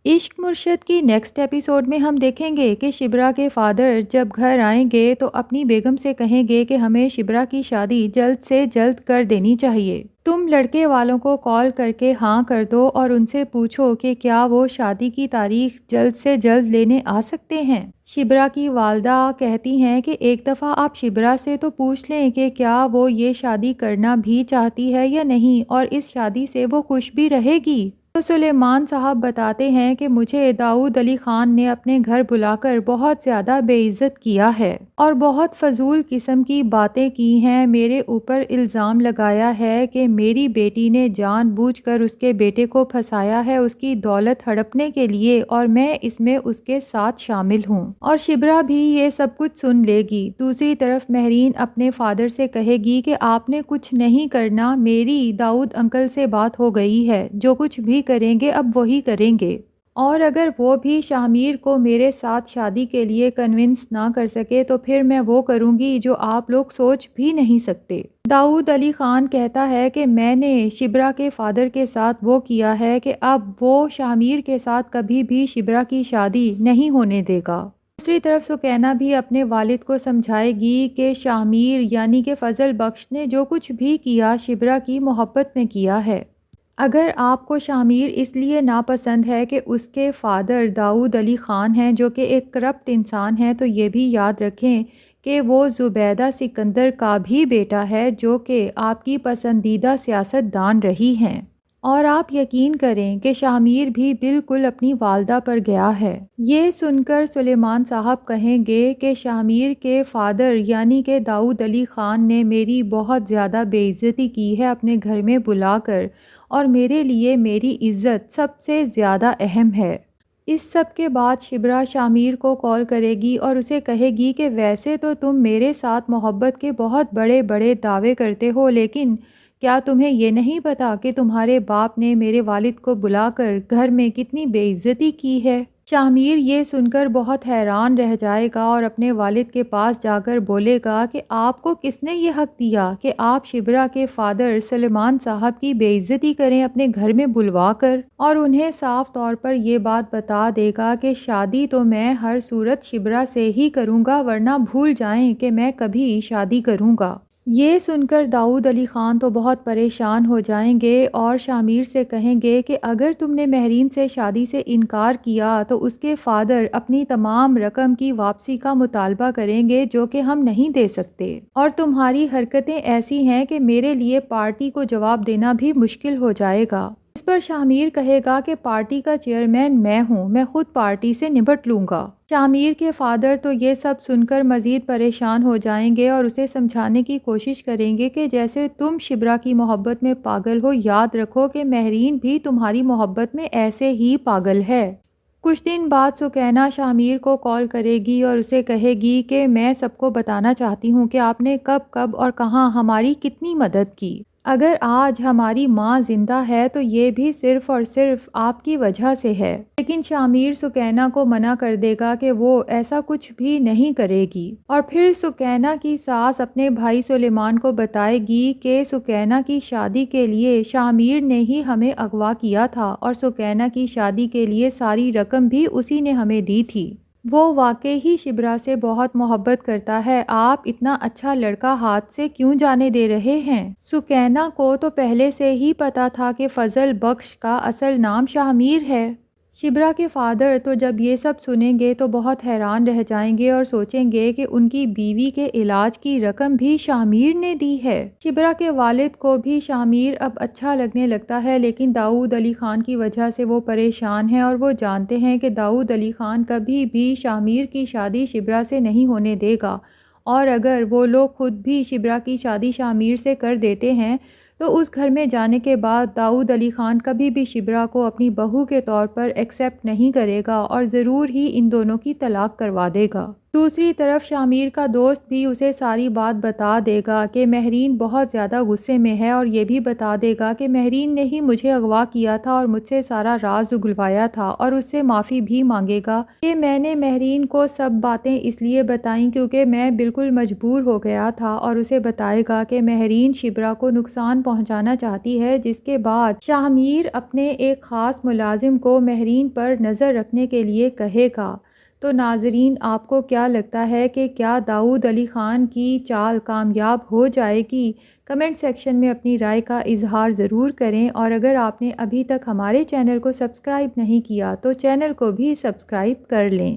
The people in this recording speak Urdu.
عشق مرشد کی نیکسٹ ایپیسوڈ میں ہم دیکھیں گے کہ شبرا کے فادر جب گھر آئیں گے تو اپنی بیگم سے کہیں گے کہ ہمیں شبرا کی شادی جلد سے جلد کر دینی چاہیے۔ تم لڑکے والوں کو کال کر کے ہاں کر دو اور ان سے پوچھو کہ کیا وہ شادی کی تاریخ جلد سے جلد لینے آ سکتے ہیں۔ شبرا کی والدہ کہتی ہیں کہ ایک دفعہ آپ شبرا سے تو پوچھ لیں کہ کیا وہ یہ شادی کرنا بھی چاہتی ہے یا نہیں اور اس شادی سے وہ خوش بھی رہے گی۔ تو سلیمان صاحب بتاتے ہیں کہ مجھے داؤد علی خان نے اپنے گھر بلا کر بہت زیادہ بے عزت کیا ہے اور بہت فضول قسم کی باتیں کی ہیں، میرے اوپر الزام لگایا ہے کہ میری بیٹی نے جان بوجھ کر اس کے بیٹے کو پھنسایا ہے اس کی دولت ہڑپنے کے لیے اور میں اس میں اس کے ساتھ شامل ہوں، اور شبرا بھی یہ سب کچھ سن لے گی۔ دوسری طرف مہرین اپنے فادر سے کہے گی کہ آپ نے کچھ نہیں کرنا، میری داؤد انکل سے بات ہو گئی ہے، جو کچھ بھی کریں گے اب وہی کریں گے، اور اگر وہ بھی شاہ کو میرے ساتھ شادی کے لیے کنونس نہ کر سکے تو پھر میں وہ کروں گی جو آپ لوگ سوچ بھی نہیں سکتے۔ داؤد علی خان کہتا ہے کہ میں نے شبرا کے فادر کے ساتھ وہ کیا ہے کہ اب وہ شاہ کے ساتھ کبھی بھی شبرا کی شادی نہیں ہونے دے گا۔ دوسری طرف سکینہ بھی اپنے والد کو سمجھائے گی کہ شاہ یعنی کہ فضل بخش نے جو کچھ بھی کیا شبرا کی محبت میں کیا ہے۔ اگر آپ کو شاہ اس لیے ناپسند ہے کہ اس کے فادر داؤد علی خان ہیں جو کہ ایک کرپٹ انسان ہیں، تو یہ بھی یاد رکھیں کہ وہ زبیدہ سکندر کا بھی بیٹا ہے جو کہ آپ کی پسندیدہ سیاست دان رہی ہیں، اور آپ یقین کریں کہ شاہ بھی بالکل اپنی والدہ پر گیا ہے۔ یہ سن کر سلیمان صاحب کہیں گے کہ شاہ کے فادر یعنی کہ داؤد علی خان نے میری بہت زیادہ بے عزتی کی ہے اپنے گھر میں بلا کر، اور میرے لیے میری عزت سب سے زیادہ اہم ہے۔ اس سب کے بعد شبرا شاہ کو کال کرے گی اور اسے کہے گی کہ ویسے تو تم میرے ساتھ محبت کے بہت بڑے بڑے دعوے کرتے ہو، لیکن کیا تمہیں یہ نہیں پتا کہ تمہارے باپ نے میرے والد کو بلا کر گھر میں کتنی بے عزتی کی ہے؟ شاہ یہ سن کر بہت حیران رہ جائے گا اور اپنے والد کے پاس جا کر بولے گا کہ آپ کو کس نے یہ حق دیا کہ آپ شبرا کے فادر سلیمان صاحب کی بے عزتی کریں اپنے گھر میں بلوا کر، اور انہیں صاف طور پر یہ بات بتا دے گا کہ شادی تو میں ہر صورت شبرا سے ہی کروں گا، ورنہ بھول جائیں کہ میں کبھی شادی کروں گا۔ یہ سن کر داؤد علی خان تو بہت پریشان ہو جائیں گے اور شاہ سے کہیں گے کہ اگر تم نے مہرین سے شادی سے انکار کیا تو اس کے فادر اپنی تمام رقم کی واپسی کا مطالبہ کریں گے جو کہ ہم نہیں دے سکتے، اور تمہاری حرکتیں ایسی ہیں کہ میرے لیے پارٹی کو جواب دینا بھی مشکل ہو جائے گا۔ اس پر شاہ کہے گا کہ پارٹی کا چیئرمین میں ہوں، میں خود پارٹی سے نبٹ لوں گا۔ شاہ کے فادر تو یہ سب سن کر مزید پریشان ہو جائیں گے اور اسے سمجھانے کی کوشش کریں گے کہ جیسے تم شبرا کی محبت میں پاگل ہو، یاد رکھو کہ مہرین بھی تمہاری محبت میں ایسے ہی پاگل ہے۔ کچھ دن بعد سکینہ شاہ کو کال کرے گی اور اسے کہے گی کہ میں سب کو بتانا چاہتی ہوں کہ آپ نے کب کب اور کہاں ہماری کتنی مدد کی۔ اگر آج ہماری ماں زندہ ہے تو یہ بھی صرف اور صرف آپ کی وجہ سے ہے۔ لیکن شاہ سکینہ کو منع کر دے گا کہ وہ ایسا کچھ بھی نہیں کرے گی، اور پھر سکینہ کی ساس اپنے بھائی سلیمان کو بتائے گی کہ سکینہ کی شادی کے لیے شاہ نے ہی ہمیں اغوا کیا تھا اور سکینہ کی شادی کے لیے ساری رقم بھی اسی نے ہمیں دی تھی۔ وہ واقعی ہی شبرا سے بہت محبت کرتا ہے، آپ اتنا اچھا لڑکا ہاتھ سے کیوں جانے دے رہے ہیں؟ سکینہ کو تو پہلے سے ہی پتا تھا کہ فضل بخش کا اصل نام شاہ ہے۔ شبرا کے فادر تو جب یہ سب سنیں گے تو بہت حیران رہ جائیں گے اور سوچیں گے کہ ان کی بیوی کے علاج کی رقم بھی شاہ نے دی ہے۔ شبرا کے والد کو بھی شاہ اب اچھا لگنے لگتا ہے، لیکن داؤد علی خان کی وجہ سے وہ پریشان ہیں اور وہ جانتے ہیں کہ داؤد علی خان کبھی بھی شاہ کی شادی شبرا سے نہیں ہونے دے گا، اور اگر وہ لوگ خود بھی شبرا کی شادی شاہ سے کر دیتے ہیں تو اس گھر میں جانے کے بعد داؤد علی خان کبھی بھی شبرا کو اپنی بہو کے طور پر ایکسیپٹ نہیں کرے گا اور ضرور ہی ان دونوں کی طلاق کروا دے گا۔ دوسری طرف شامیر کا دوست بھی اسے ساری بات بتا دے گا کہ مہرین بہت زیادہ غصے میں ہے، اور یہ بھی بتا دے گا کہ مہرین نے ہی مجھے اغوا کیا تھا اور مجھ سے سارا راز اگلوایا تھا، اور اس سے معافی بھی مانگے گا کہ میں نے مہرین کو سب باتیں اس لیے بتائیں کیونکہ میں بالکل مجبور ہو گیا تھا، اور اسے بتائے گا کہ مہرین شبرا کو نقصان پہنچانا چاہتی ہے، جس کے بعد شامیر اپنے ایک خاص ملازم کو مہرین پر نظر رکھنے کے لیے کہے گا۔ تو ناظرین، آپ کو کیا لگتا ہے کہ کیا داؤد علی خان کی چال کامیاب ہو جائے گی؟ کمنٹ سیکشن میں اپنی رائے کا اظہار ضرور کریں، اور اگر آپ نے ابھی تک ہمارے چینل کو سبسکرائب نہیں کیا تو چینل کو بھی سبسکرائب کر لیں۔